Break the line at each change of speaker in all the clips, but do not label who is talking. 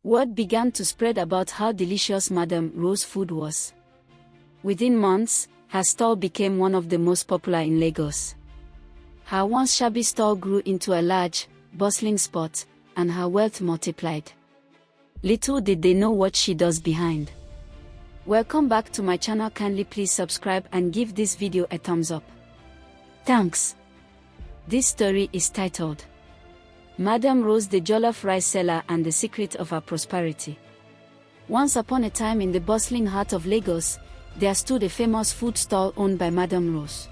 Word began to spread about how delicious Madame Rose's food was. Within months, her stall became one of the most popular in Lagos. Her once shabby stall grew into a large, bustling spot, and her wealth multiplied. Little did they know what she does behind. Welcome back to my channel. Kindly please subscribe and give this video a thumbs up. Thanks. This story is titled Madame Rose, the jollof rice seller and the secret of her prosperity. Once upon a time, in the bustling heart of Lagos, there stood a famous food stall owned by Madame Rose.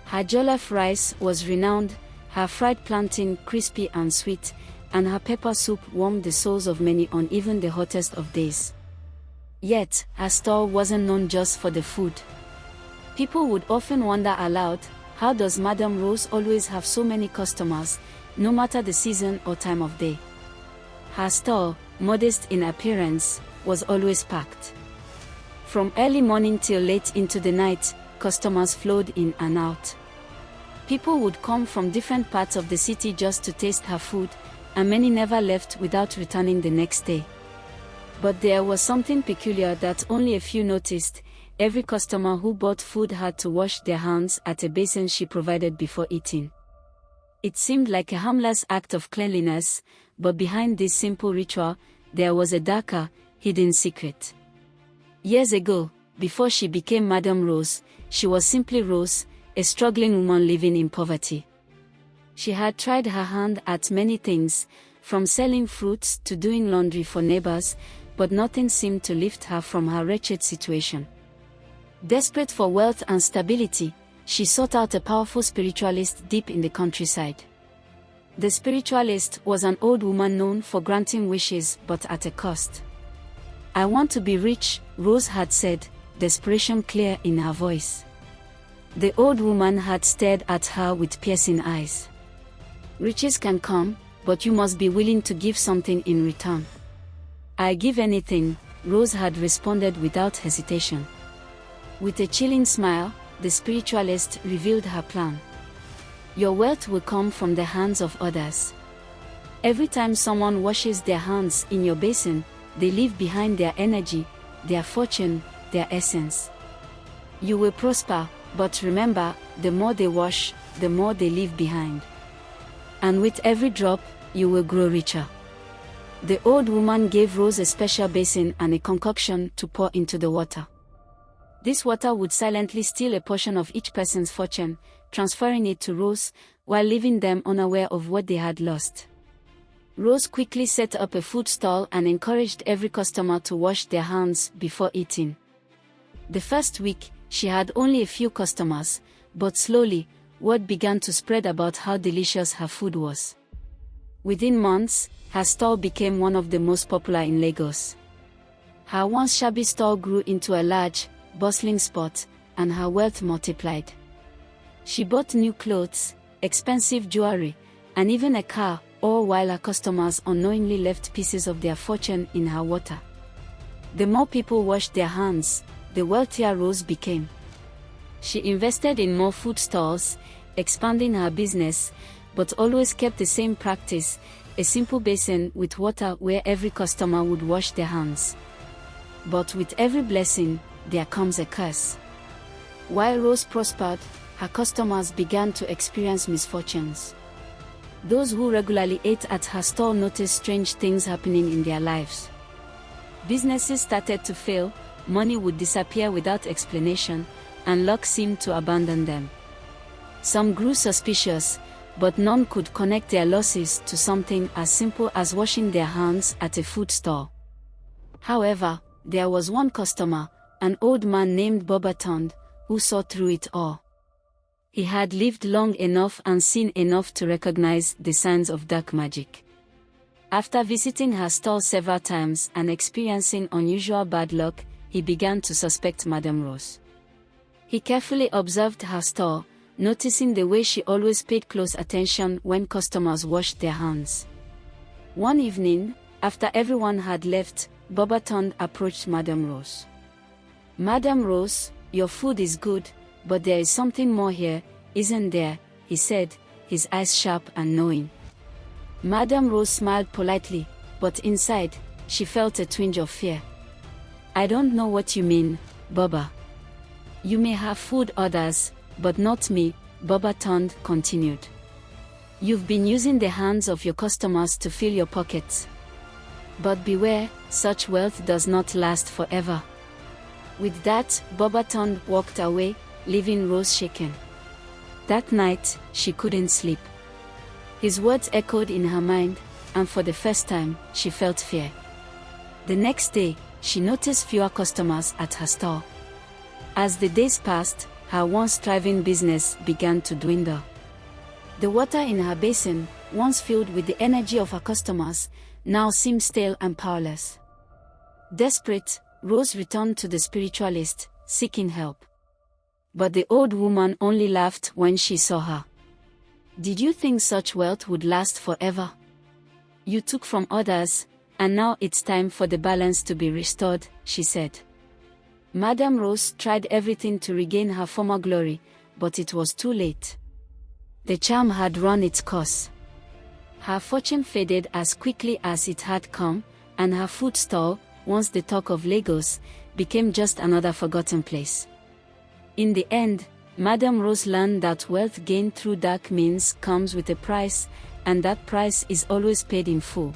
Her jollof rice was renowned, her fried plantain crispy and sweet, and her pepper soup warmed the souls of many on even the hottest of days. Yet, her stall wasn't known just for the food. People would often wonder aloud, how does Madame Rose always have so many customers, no matter the season or time of day? Her stall, modest in appearance, was always packed. From early morning till late into the night, customers flowed in and out. People would come from different parts of the city just to taste her food, and many never left without returning the next day. But there was something peculiar that only a few noticed. Every customer who bought food had to wash their hands at a basin she provided before eating. It seemed like a harmless act of cleanliness, but behind this simple ritual, there was a darker, hidden secret. Years ago, before she became Madame Rose, she was simply Rose, a struggling woman living in poverty. She had tried her hand at many things, from selling fruits to doing laundry for neighbors, but nothing seemed to lift her from her wretched situation. Desperate for wealth and stability, she sought out a powerful spiritualist deep in the countryside. The spiritualist was an old woman known for granting wishes but at a cost. "I want to be rich," Rose had said, desperation clear in her voice. The old woman had stared at her with piercing eyes. "Riches can come, but you must be willing to give something in return." "I give anything," Rose had responded without hesitation. With a chilling smile, the spiritualist revealed her plan. "Your wealth will come from the hands of others. Every time someone washes their hands in your basin, they leave behind their energy, their fortune, their essence. You will prosper, but remember, the more they wash, the more they leave behind. And with every drop, you will grow richer." The old woman gave Rose a special basin and a concoction to pour into the water. This water would silently steal a portion of each person's fortune, transferring it to Rose, while leaving them unaware of what they had lost. Rose quickly set up a food stall and encouraged every customer to wash their hands before eating. The first week, she had only a few customers, but slowly, word began to spread about how delicious her food was. Within months, her stall became one of the most popular in Lagos. Her once shabby stall grew into a large, bustling spot, and her wealth multiplied. She bought new clothes, expensive jewelry, and even a car, all while her customers unknowingly left pieces of their fortune in her water. The more people washed their hands, the wealthier Rose became. She invested in more food stalls, expanding her business, but always kept the same practice, a simple basin with water where every customer would wash their hands. But with every blessing, there comes a curse. While Rose prospered, her customers began to experience misfortunes. Those who regularly ate at her stall noticed strange things happening in their lives. Businesses started to fail, money would disappear without explanation, and luck seemed to abandon them. Some grew suspicious, but none could connect their losses to something as simple as washing their hands at a food stall. However, there was one customer, an old man named Bobatond, who saw through it all. He had lived long enough and seen enough to recognize the signs of dark magic. After visiting her stall several times and experiencing unusual bad luck, he began to suspect Madame Rose. He carefully observed her stall, noticing the way she always paid close attention when customers washed their hands. One evening, after everyone had left, Bobatond approached Madame Rose. "Madame Rose, your food is good, but there is something more here, isn't there?" he said, his eyes sharp and knowing. Madame Rose smiled politely, but inside, she felt a twinge of fear. "I don't know what you mean, Baba. You may have fooled others, but not me," Baba Tund continued. "You've been using the hands of your customers to fill your pockets. But beware, such wealth does not last forever." With that, Baba Tund walked away, leaving Rose shaken. That night, she couldn't sleep. His words echoed in her mind, and for the first time, she felt fear. The next day, she noticed fewer customers at her store. As the days passed, her once thriving business began to dwindle. The water in her basin, once filled with the energy of her customers, now seemed stale and powerless. Desperate, Rose returned to the spiritualist, seeking help. But the old woman only laughed when she saw her. "Did you think such wealth would last forever? You took from others, and now it's time for the balance to be restored," she said. Madame Rose tried everything to regain her former glory, but it was too late. The charm had run its course. Her fortune faded as quickly as it had come, and her food stall, once the talk of Lagos, became just another forgotten place. In the end, Madame Rose learned that wealth gained through dark means comes with a price, and that price is always paid in full.